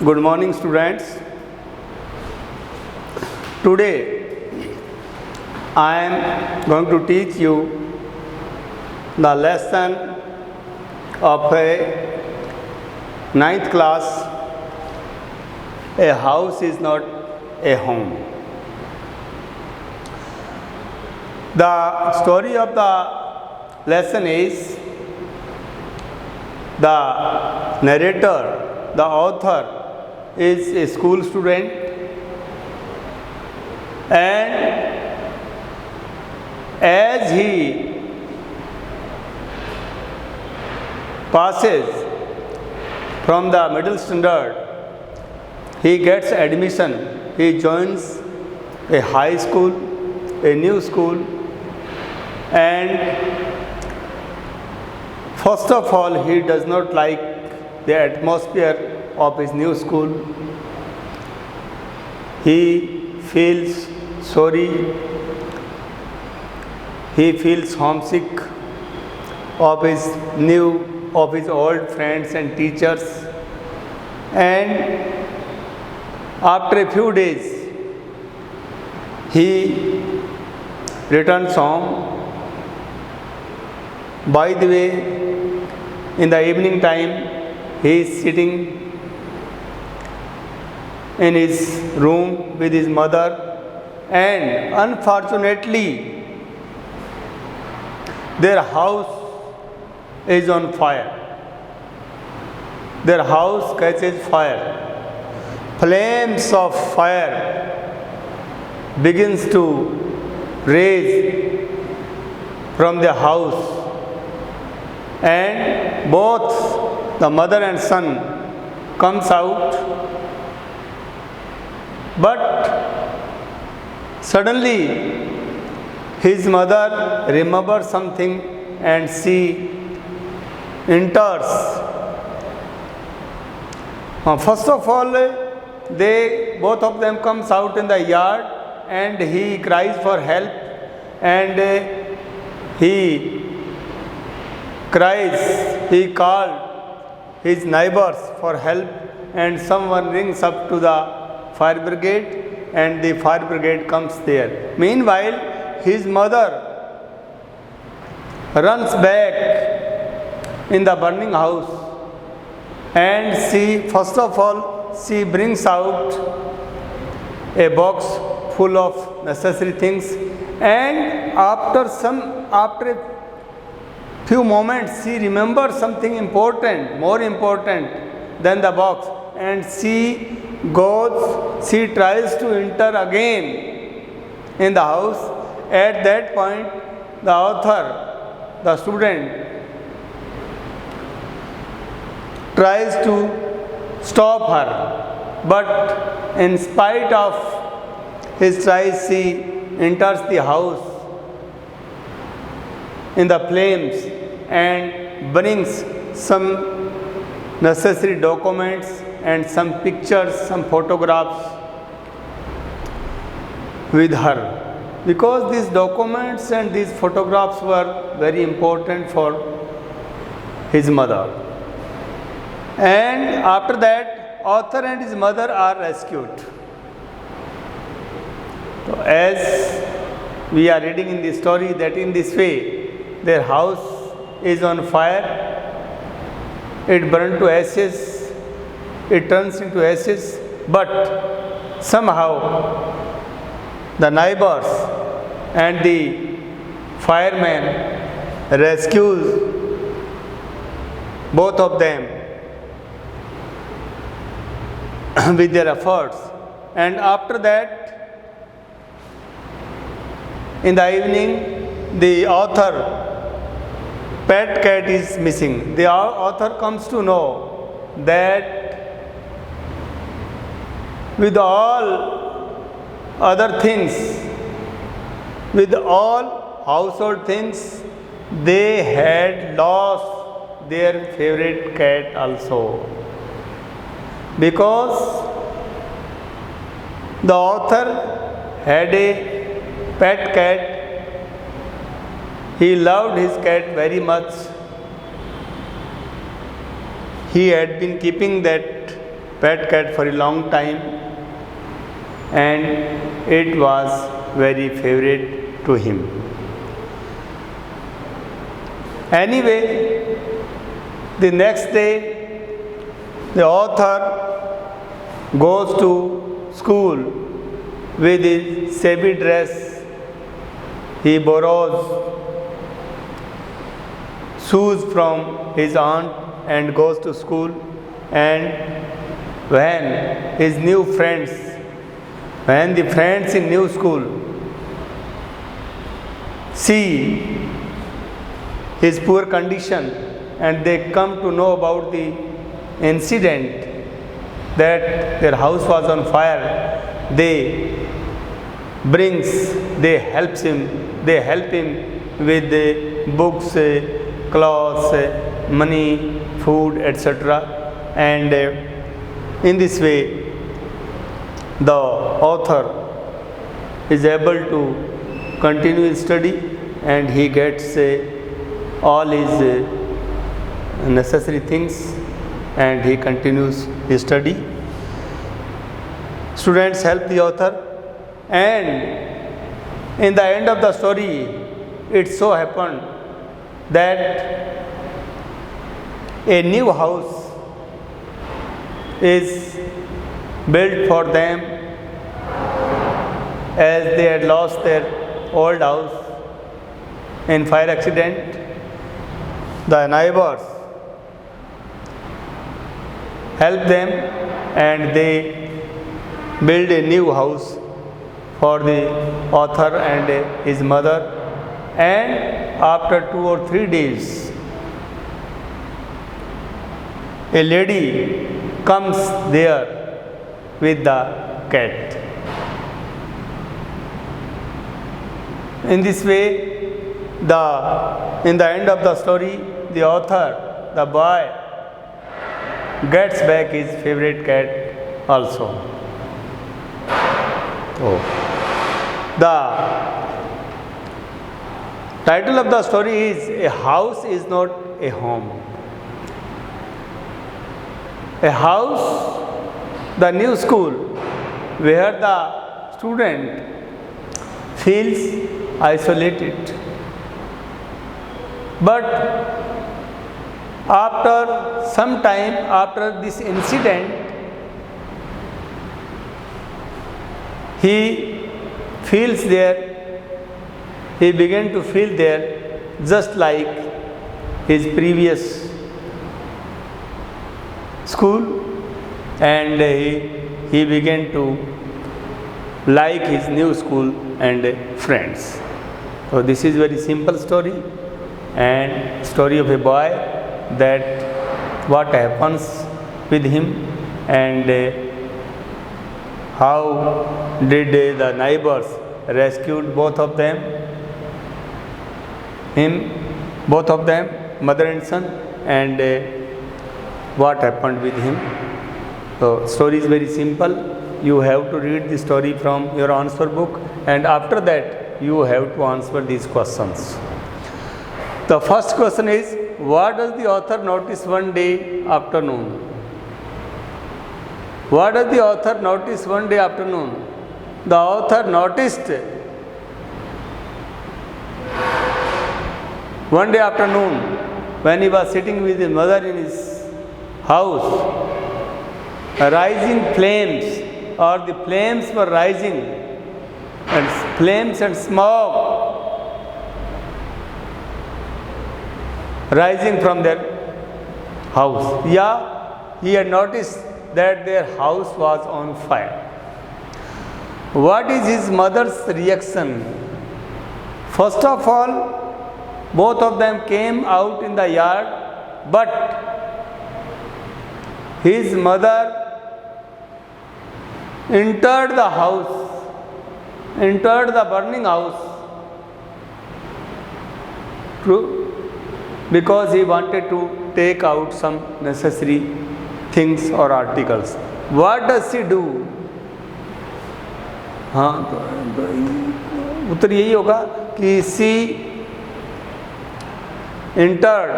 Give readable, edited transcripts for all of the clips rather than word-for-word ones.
Good morning, students. Today I am going to teach you the lesson of a ninth class. A house is not a home. The story of the lesson is the narrator, the author, is a school student, and as he passes from the middle standard, he gets admission. He joins a high school, a new school, and first of all, he does not like the atmosphere of his new school. He feels sorry. He feels homesick of his old friends and teachers. And after a few days, he returns home. By the way, in the evening time, he is sitting in his room with his mother, and unfortunately, their house is on fire. Their house catches fire. Flames of fire begins to raise from the house, and both the mother and son comes out. But suddenly his mother remembers something and she enters. First of all, both of them comes out in the yard, and he cries for help, and he called his neighbors for help, and someone rings up to the fire brigade, and the fire brigade comes there. Meanwhile, his mother runs back in the burning house, and she brings out a box full of necessary things, and after a few moments she remembers something important, more important than the box, and she tries to enter again in the house. At that point, the author, the student, tries to stop her, but in spite of his tries, she enters the house in the flames and brings some necessary documents and some pictures, some photographs with her, because these documents and these photographs were very important for his mother. And after that, author and his mother are rescued. So as we are reading in the story, that in this way their house is on fire, it burned to ashes, it turns into ashes, but somehow the neighbors and the firemen rescues both of them with their efforts. And after that, in the evening, the pet cat is missing. The author comes to know that with all other things, with all household things, they had lost their favorite cat also. Because the author had a pet cat, he loved his cat very much. He had been keeping that pet cat for a long time, and it was very favorite to him. Anyway, the next day, the author goes to school with his shabby dress. He borrows shoes from his aunt and goes to school. And when the friends in new school see his poor condition and they come to know about the incident that their house was on fire, they help him with the books, clothes, money, food, etc. And in this way, the author is able to continue his study, and he gets all his necessary things, and he continues his study. Students help the author, and in the end of the story, it so happened that a new house is built for them, as they had lost their old house in fire accident. The neighbors help them, and they build a new house for the author and his mother. And after 2 or 3 days, a lady comes there with the cat. In this way, in the end of the story, the author, the boy, gets back his favorite cat also. The title of the story is "A House is Not a Home." A house, the new school, where the student feels isolated. But after some time, after this incident, he began to feel there just like his previous school, and he began to like his new school and friends. So this is very simple story, and story of a boy, that what happens with him, and how did the neighbors rescued both of them, mother and son, and what happened with him. So story is very simple. You have to read the story from your answer book, and after that you have to answer these questions. The first question is, what does the author notice one day afternoon? What does the author notice one day afternoon? The author noticed one day afternoon, when he was sitting with his mother in his house, rising flames, or the flames were rising, and flames and smoke rising from their house. Yeah, he had noticed that their house was on fire. What is his mother's reaction? First of all, both of them came out in the yard, but his mother entered the house, entered the burning house, because he wanted to take out some necessary things or articles. What does she do? हाँ, तो उत्तर यही होगा कि she entered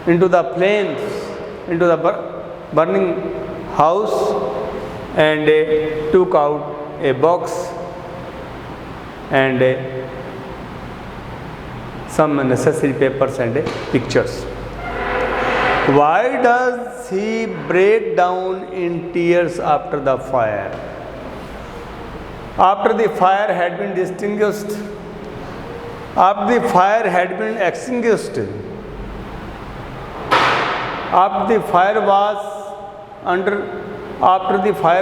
into the flames, into the burning house and took out a box and some necessary papers and pictures. Why does he break down in tears after the fire? After the fire had been extinguished, after the fire had been extinguished, after the fire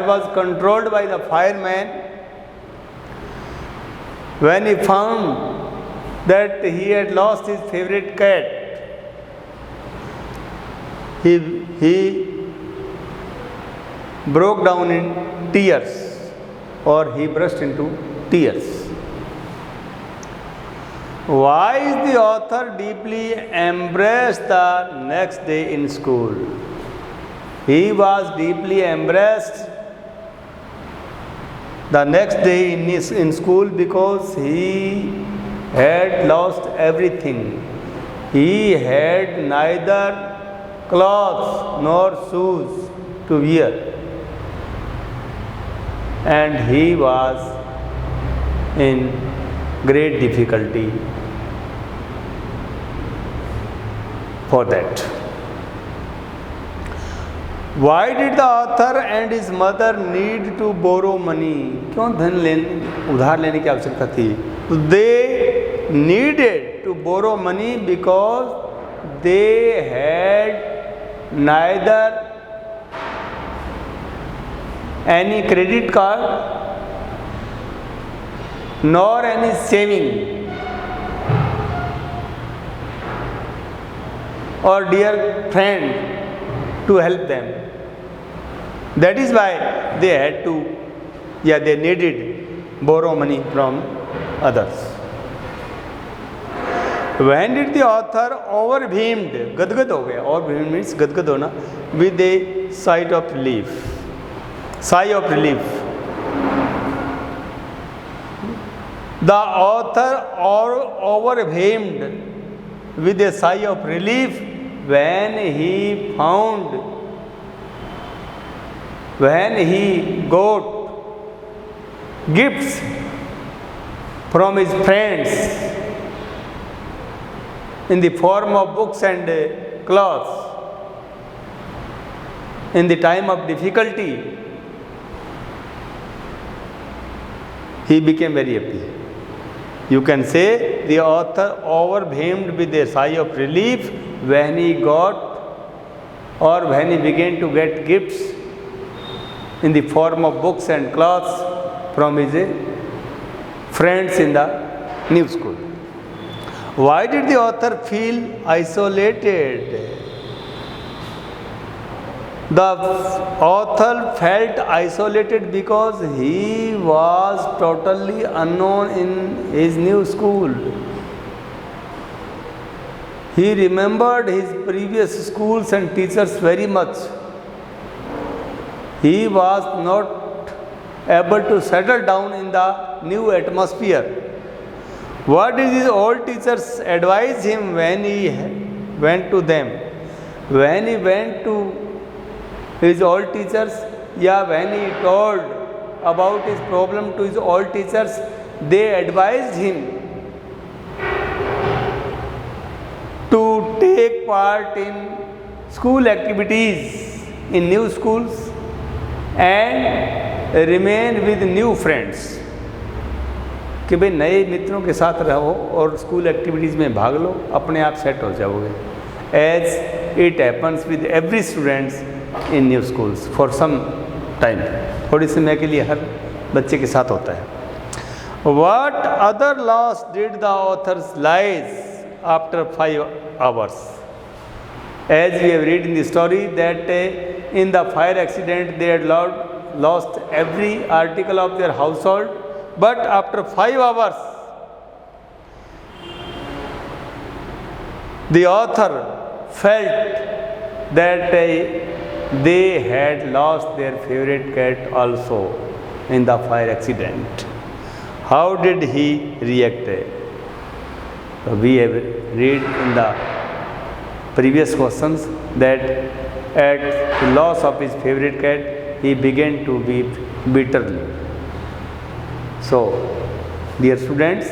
was controlled by the fireman, when he found that he had lost his favorite cat, he broke down in tears, or he burst into tears. Why is the author deeply embraced the next day in school? He was deeply embraced the next day in school because he had lost everything. He had neither clothes nor shoes to wear, and he was in great difficulty for that. Why did the author and his mother need to borrow money? क्यों उधार लेने की आवश्यकता थी? They needed to borrow money because they had neither any credit card nor any saving or dear friend to help them. That is why they had to, they needed borrow money from others. When did the author overwhelmed, gadgad ho gaya, overwhelmed means gadgad hona, with a sigh of relief. The author overwhelmed with a sigh of relief when he got gifts from his friends in the form of books and clothes. In the time of difficulty, he became very happy. You can say the author overwhelmed with a sigh of relief when he began to get gifts in the form of books and clothes from his friends in the new school. Why did the author feel isolated? The author felt isolated because he was totally unknown in his new school. He remembered his previous schools and teachers very much. He was not able to settle down in the new atmosphere. What did his old teachers advise him when he went to them? When he went to his old teachers, when he told about his problem to his old teachers, they advised him to take part in school activities in new schools and remain with new friends. कि भाई नए मित्रों के साथ रहो और school activities में भाग लो, अपने आप सेट हो जाओगे. As it happens with every students in new schools for some time. थोड़ी समय के लिए हर बच्चे के साथ होता है. What other loss did the authors realize after 5 hours? As we have read in the story that in the fire accident they had lost every article of their household, but after 5 hours the author felt that they had lost their favorite cat also in the fire accident. How did he react? We have read in the previous questions that at the loss of his favorite cat, he began to weep bitterly. So, dear students,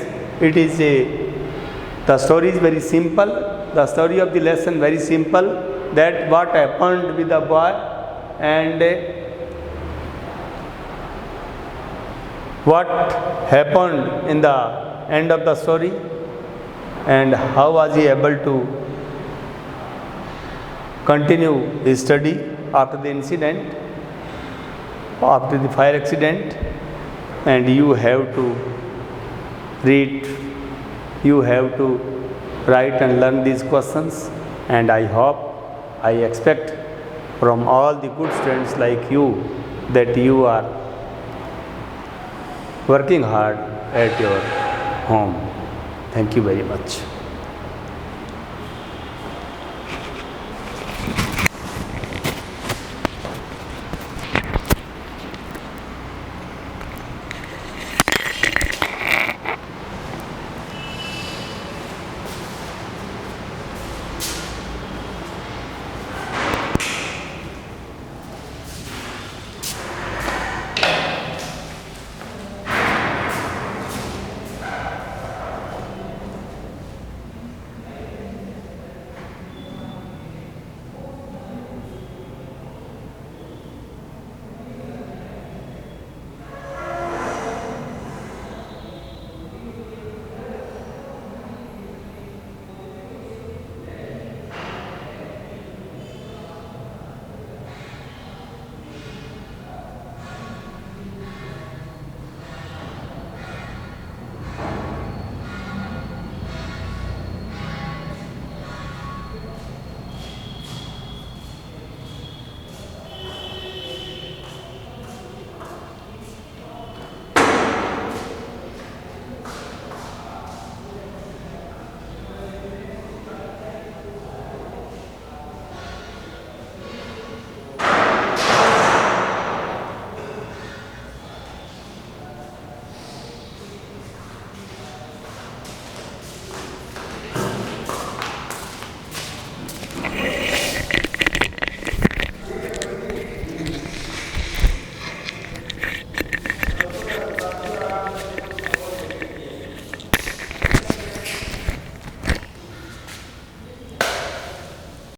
the story is very simple. The story of the lesson very simple. That what happened with the boy and what happened in the end of the story, and how was he able to continue his study after the incident, after the fire accident. And you have to read, you have to write and learn these questions, and I expect from all the good students like you that you are working hard at your home. Thank you very much.